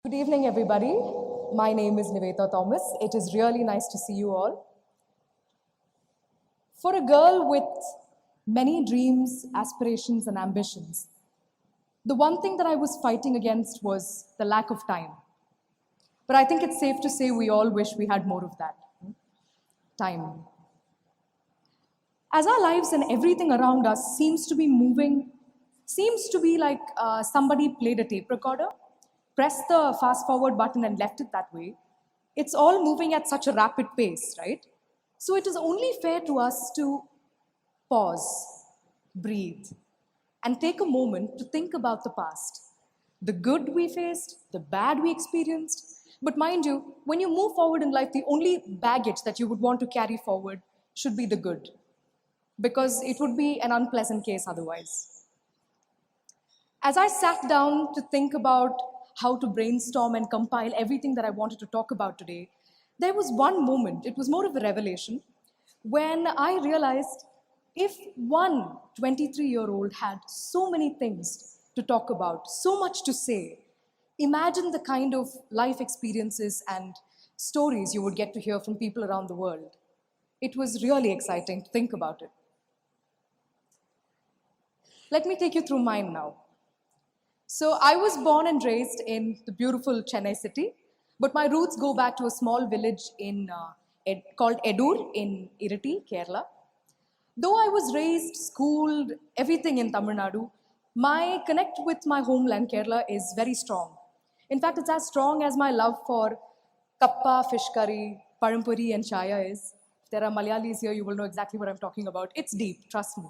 Good evening, everybody. My name is Nivetha Thomas. It is really nice to see you all. For a girl with many dreams, aspirations, and ambitions, the one thing that I was fighting against was the lack of time. But I think it's safe to say we all wish we had more of that time. As our lives and everything around us seems to be moving, seems to be like somebody played a tape recorder, pressed the fast forward button and left it that way. It's all moving at such a rapid pace, right? So it is only fair to us to pause, breathe, and take a moment to think about the past. The good we faced, the bad we experienced. But mind you, when you move forward in life, the only baggage that you would want to carry forward should be the good, because it would be an unpleasant case otherwise. As I sat down to think about how to brainstorm and compile everything that I wanted to talk about today, there was one moment, it was more of a revelation, when I realized if one 23-year-old had so many things to talk about, so much to say, imagine the kind of life experiences and stories you would get to hear from people around the world. It was really exciting to think about it. Let me take you through mine now. So I was born and raised in the beautiful Chennai city, but my roots go back to a small village called Edur in Irati, Kerala. Though I was raised, schooled, everything in Tamil Nadu, my connect with my homeland, Kerala, is very strong. In fact, it's as strong as my love for kappa, fish curry, parampuri, and chaya is. If there are Malayalis here, you will know exactly what I'm talking about. It's deep, trust me.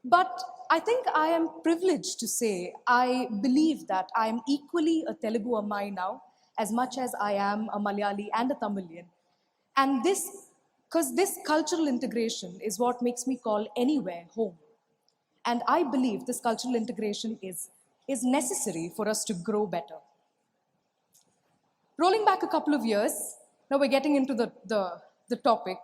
But I think I am privileged to say I believe that I am equally a Telugu Ammai now, as much as I am a Malayali and a Tamilian. And because this cultural integration is what makes me call anywhere home. And I believe this cultural integration is necessary for us to grow better. Rolling back a couple of years, now we're getting into the topic.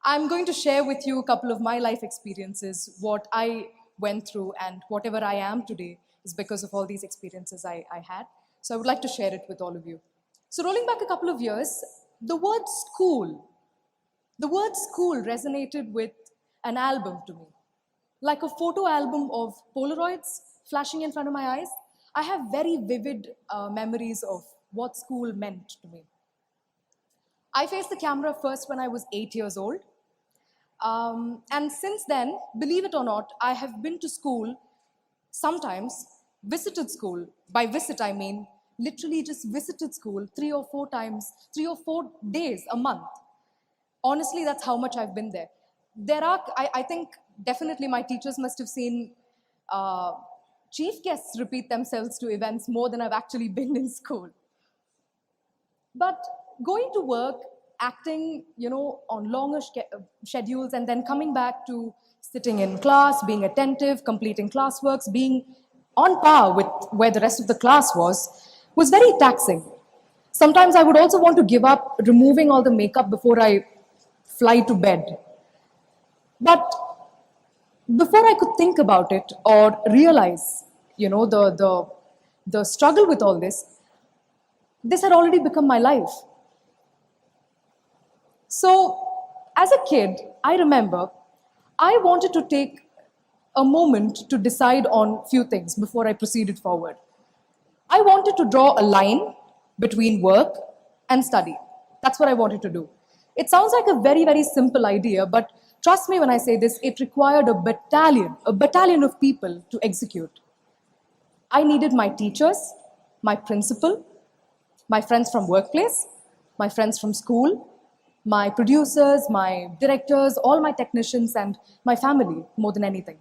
I'm going to share with you a couple of my life experiences, what I went through, and whatever I am today is because of all these experiences I had. So I would like to share it with all of you. So rolling back a couple of years, the word school resonated with an album to me. Like a photo album of Polaroids flashing in front of my eyes, I have very vivid memories of what school meant to me. I faced the camera first when I was 8 years old. And since then, believe it or not, I have been to school sometimes, visited school. By visit, I mean literally just visited school 3 or 4 times, 3 or 4 days a month. Honestly, that's how much I've been there. I think definitely my teachers must have seen chief guests repeat themselves to events more than I've actually been in school. But going to work, acting, on longer schedules, and then coming back to sitting in class, being attentive, completing classworks, being on par with where the rest of the class was very taxing. Sometimes I would also want to give up removing all the makeup before I fly to bed. But before I could think about it or realize, the struggle with all this had already become my life. So, as a kid, I remember I wanted to take a moment to decide on few things before I proceeded forward. I wanted to draw a line between work and study. That's what I wanted to do. It sounds like a very, very simple idea, but trust me when I say this, it required a battalion of people to execute. I needed my teachers, my principal, my friends from workplace, my friends from school, my producers, my directors, all my technicians, and my family more than anything.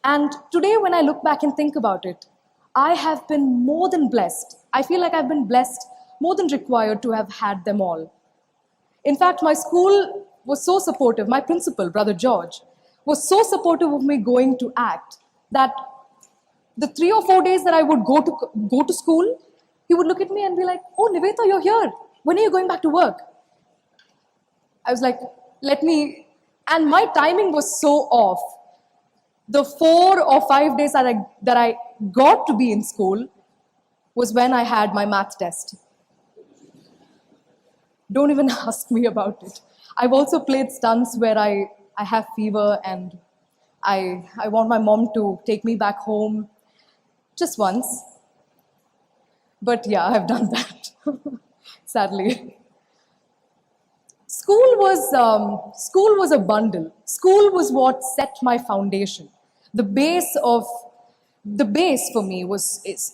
And today, when I look back and think about it, I have been more than blessed. I feel like I've been blessed more than required to have had them all. In fact, my school was so supportive. My principal, Brother George, was so supportive of me going to ACT that the 3 or 4 days that I would go to school, he would look at me and be like, "Oh, Nivetha, you're here. When are you going back to work?" I was like, and my timing was so off. The 4 or 5 days that I got to be in school, was when I had my math test. Don't even ask me about it. I've also played stunts where I have fever and I want my mom to take me back home just once. But yeah, I've done that, sadly. School was a bundle. School was what set my foundation. The base of the base for me is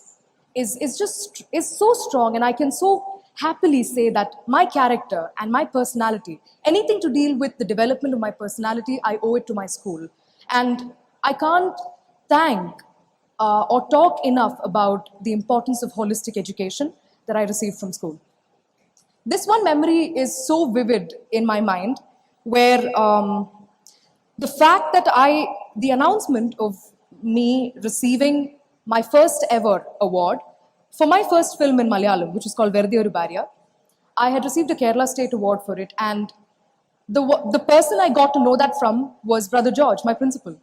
so strong, and I can so happily say that my character and my personality, anything to deal with the development of my personality, I owe it to my school. And I can't thank or talk enough about the importance of holistic education that I received from school. This one memory is so vivid in my mind, where the fact that the announcement of me receiving my first ever award for my first film in Malayalam, which is called Verde Oru Barrier, I had received a Kerala State Award for it, and the person I got to know that from was Brother George, my principal.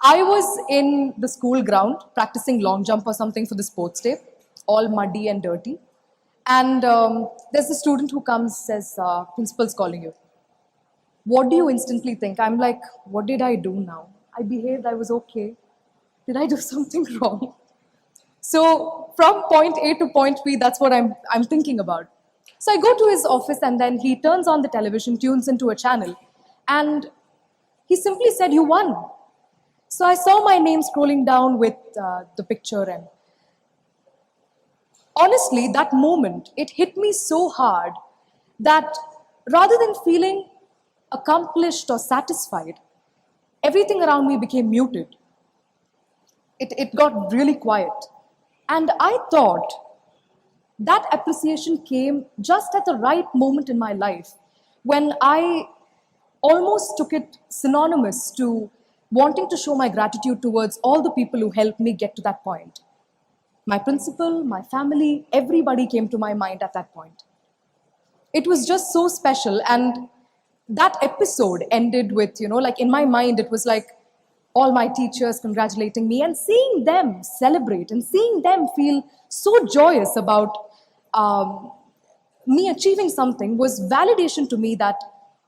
I was in the school ground practicing long jump or something for the sports day, all muddy and dirty. And there's a student who comes, says, principal's calling you. What do you instantly think? I'm like, what did I do now? I behaved, I was okay. Did I do something wrong? So from point A to point B, that's what I'm thinking about. So I go to his office and then he turns on the television, tunes into a channel, and he simply said, you won. So I saw my name scrolling down with the picture, and honestly, that moment, it hit me so hard that rather than feeling accomplished or satisfied, everything around me became muted. It got really quiet. And I thought that appreciation came just at the right moment in my life, when I almost took it synonymous to wanting to show my gratitude towards all the people who helped me get to that point. My principal, my family, everybody came to my mind at that point. It was just so special, and that episode ended with, like in my mind, it was like all my teachers congratulating me and seeing them celebrate and seeing them feel so joyous about me achieving something was validation to me that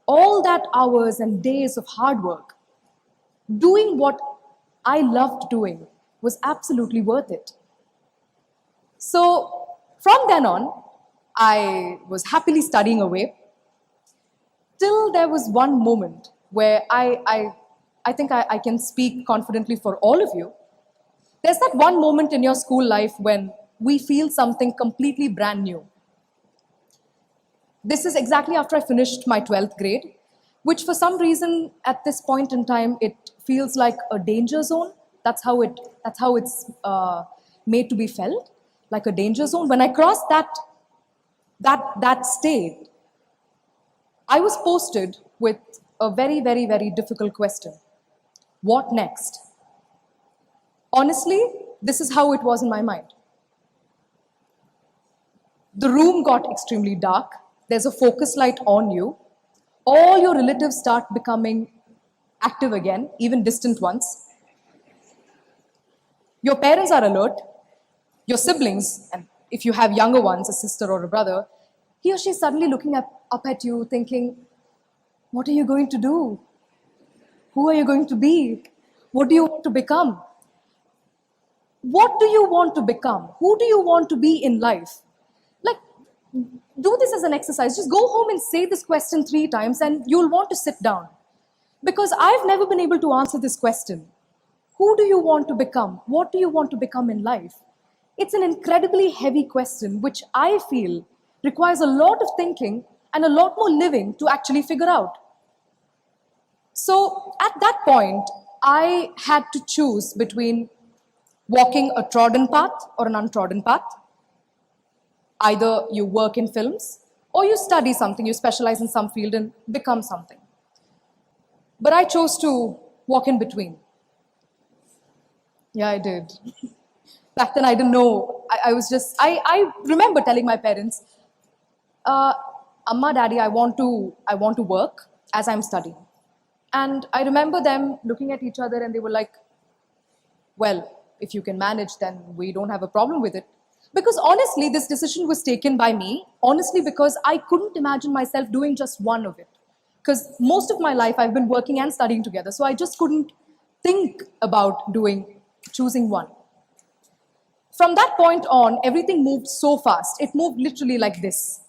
all that hours and days of hard work, doing what I loved doing, was absolutely worth it. So from then on, I was happily studying away till there was one moment where I think I can speak confidently for all of you. There's that one moment in your school life when we feel something completely brand new. This is exactly after I finished my 12th grade, which for some reason at this point in time, it feels like a danger zone. That's how it's made to be felt, like a danger zone. When I crossed that state, I was posted with a very, very, very difficult question. What next? Honestly, this is how it was in my mind. The room got extremely dark. There's a focus light on you. All your relatives start becoming active again, even distant ones. Your parents are alert. Your siblings, and if you have younger ones, a sister or a brother, he or she is suddenly looking up at you thinking, what are you going to do? Who are you going to be? What do you want to become? What do you want to become? Who do you want to be in life? Like, do this as an exercise. Just go home and say this question 3 times and you'll want to sit down. Because I've never been able to answer this question. Who do you want to become? What do you want to become in life? It's an incredibly heavy question, which I feel requires a lot of thinking and a lot more living to actually figure out. So at that point, I had to choose between walking a trodden path or an untrodden path. Either you work in films or you study something, you specialize in some field and become something. But I chose to walk in between. Yeah, I did. Back then I didn't know. I remember telling my parents, Amma, Daddy, I want to work as I'm studying. And I remember them looking at each other and they were like, well, if you can manage, then we don't have a problem with it. Because honestly, this decision was taken by me, honestly, because I couldn't imagine myself doing just one of it. Because most of my life I've been working and studying together, so I just couldn't think about choosing one. From that point on, everything moved so fast. It moved literally like this.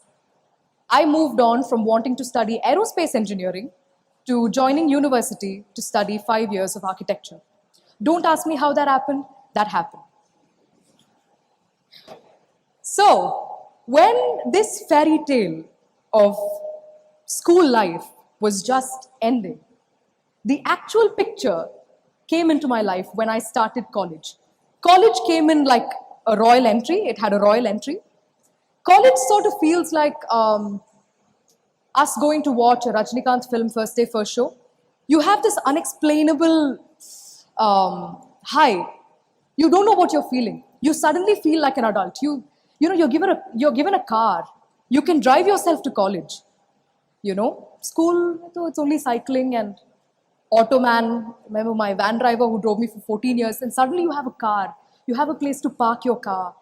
I moved on from wanting to study aerospace engineering to joining university to study 5 years of architecture. Don't ask me how that happened. That happened. So, when this fairy tale of school life was just ending, the actual picture came into my life when I started college. College came in like a royal entry, it had a royal entry. College sort of feels like us going to watch a Rajnikant film first day, first show. You have this unexplainable high. You don't know what you're feeling. You suddenly feel like an adult. You're given a car. You can drive yourself to college. School, it's only cycling and auto man. Remember my van driver who drove me for 14 years, and suddenly you have a car. You have a place to park your car.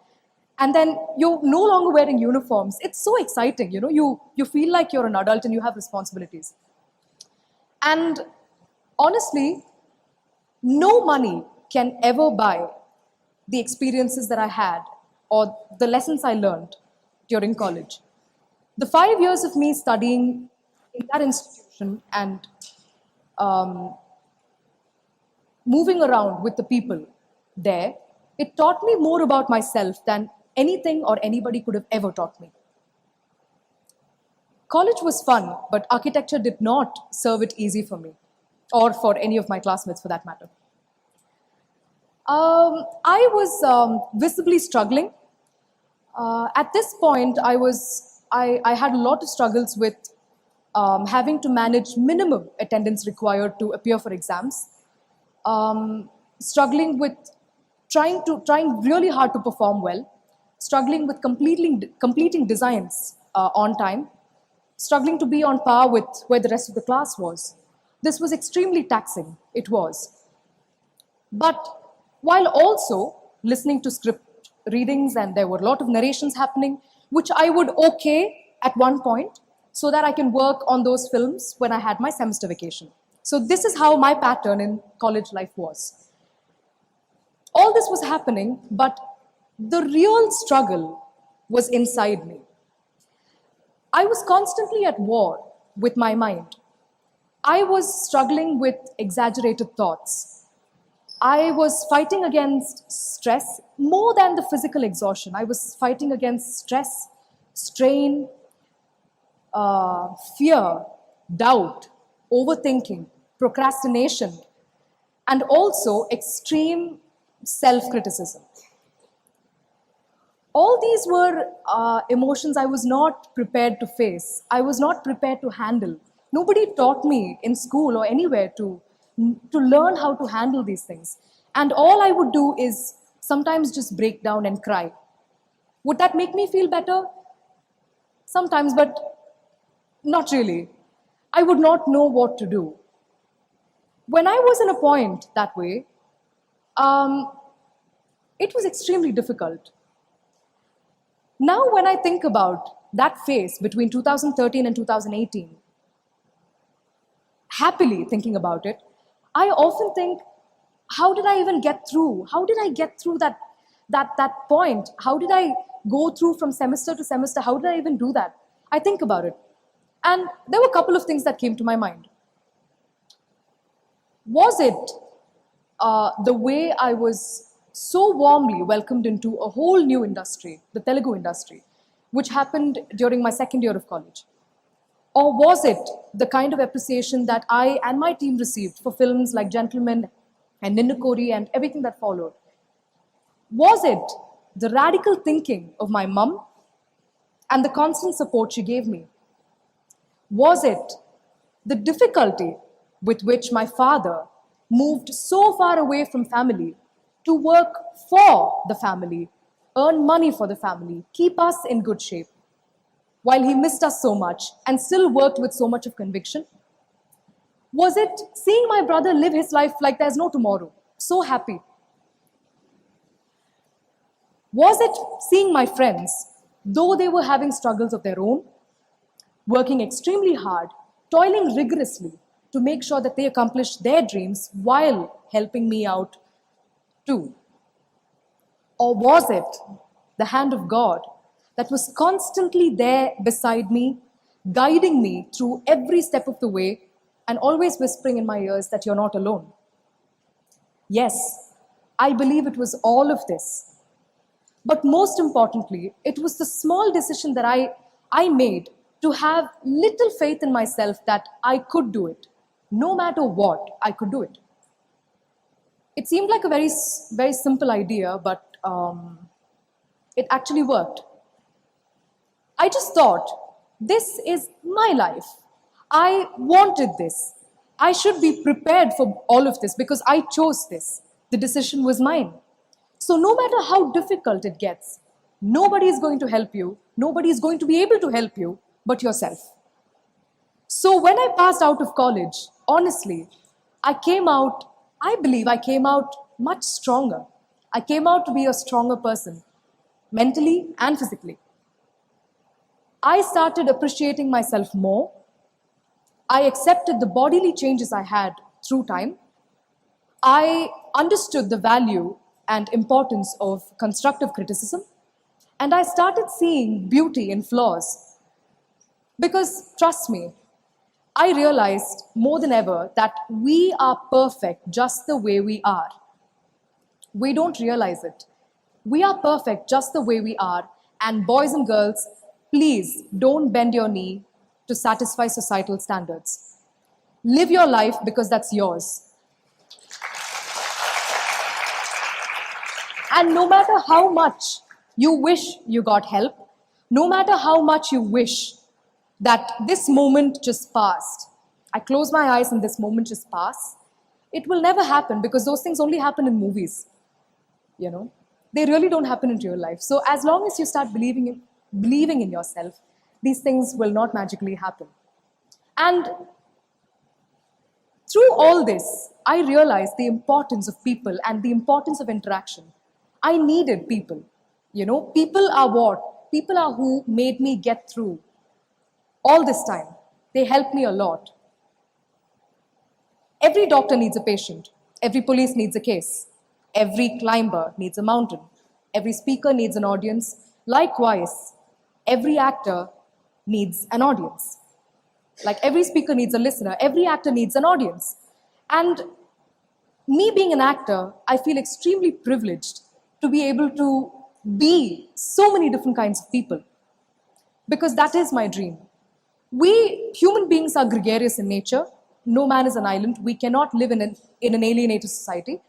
And then you're no longer wearing uniforms. It's so exciting, you feel like you're an adult and you have responsibilities. And honestly, no money can ever buy the experiences that I had or the lessons I learned during college. The 5 years of me studying in that institution and moving around with the people there, it taught me more about myself than anything or anybody could have ever taught me. College was fun, but architecture did not serve it easy for me, or for any of my classmates for that matter. I was visibly struggling. At this point, I had a lot of struggles with having to manage minimum attendance required to appear for exams, struggling with trying really hard to perform well, struggling with completing designs on time, struggling to be on par with where the rest of the class was. This was extremely taxing, it was. But while also listening to script readings, and there were a lot of narrations happening, which I would okay at one point so that I can work on those films when I had my semester vacation. So this is how my pattern in college life was. All this was happening, but the real struggle was inside me. I was constantly at war with my mind. I was struggling with exaggerated thoughts. I was fighting against stress more than the physical exhaustion. I was fighting against stress, strain, fear, doubt, overthinking, procrastination, and also extreme self-criticism. All these were emotions I was not prepared to face. I was not prepared to handle. Nobody taught me in school or anywhere to learn how to handle these things. And all I would do is sometimes just break down and cry. Would that make me feel better? Sometimes, but not really. I would not know what to do. When I was in a point that way, it was extremely difficult. Now, when I think about that phase between 2013 and 2018, happily thinking about it, I often think, how did I even get through? How did I get through that point? How did I go through from semester to semester? How did I even do that? I think about it. And there were a couple of things that came to my mind. Was it the way I was so warmly welcomed into a whole new industry, the Telugu industry, which happened during my second year of college? Or was it the kind of appreciation that I and my team received for films like Gentleman and Ninnukori and everything that followed? Was it the radical thinking of my mum and the constant support she gave me? Was it the difficulty with which my father moved so far away from family to work for the family, earn money for the family, keep us in good shape, while he missed us so much and still worked with so much of conviction? Was it seeing my brother live his life like there's no tomorrow, so happy? Was it seeing my friends, though they were having struggles of their own, working extremely hard, toiling rigorously to make sure that they accomplished their dreams while helping me out too? Or was it the hand of God that was constantly there beside me, guiding me through every step of the way and always whispering in my ears that you're not alone? Yes, I believe it was all of this. But most importantly, it was the small decision that I made to have little faith in myself that I could do it. No matter what, I could do it. It seemed like a very simple idea, but it actually worked. I just thought, this is my life. I wanted this. I should be prepared for all of this because I chose this. The decision was mine. So no matter how difficult it gets, nobody is going to help you. Nobody is going to be able to help you but yourself. So when I passed out of college, honestly, I believe I came out much stronger. I came out to be a stronger person, mentally and physically. I started appreciating myself more. I accepted the bodily changes I had through time. I understood the value and importance of constructive criticism. And I started seeing beauty in flaws. Because trust me, I realized more than ever that we are perfect just the way we are. We don't realize it. We are perfect just the way we are. And boys and girls, please don't bend your knee to satisfy societal standards. Live your life because that's yours. And no matter how much you wish you got help, no matter how much you wish that this moment just passed, I close my eyes and this moment just passed, it will never happen because those things only happen in movies. You know, they really don't happen in real life. So as long as you start believing in yourself, these things will not magically happen. And through all this, I realized the importance of people and the importance of interaction. I needed people. You know, people are what? People are who made me get through all this time. They helped me a lot. Every doctor needs a patient. Every police needs a case. Every climber needs a mountain. Every speaker needs an audience. Likewise, every actor needs an audience. Like every speaker needs a listener, every actor needs an audience. And me being an actor, I feel extremely privileged to be able to be so many different kinds of people. Because that is my dream. We human beings are gregarious in nature. No man is an island. We cannot live in an alienated society.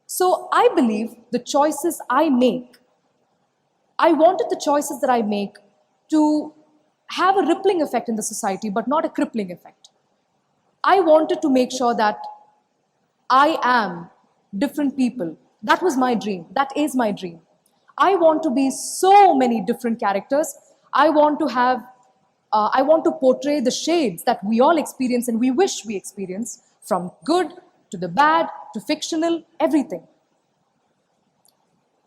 So I believe the choices I make, I wanted the choices that I make to have a rippling effect in the society, but not a crippling effect. I wanted to make sure that I am different people. That was my dream. That is my dream. I want to be so many different characters. I want to portray the shades that we all experience and we wish we experience, from good to the bad to fictional, everything.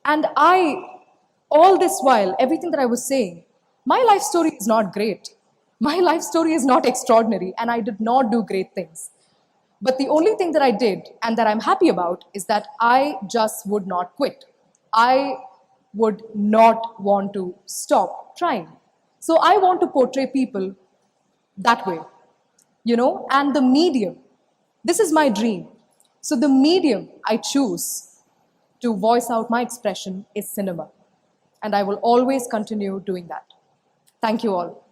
And all this while, everything that I was saying, my life story is not great. My life story is not extraordinary, and I did not do great things. But the only thing that I did, and that I'm happy about, is that I just would not quit. I would not want to stop trying. So I want to portray people that way, you know, and the medium, this is my dream. So the medium I choose to voice out my expression is cinema. And I will always continue doing that. Thank you all.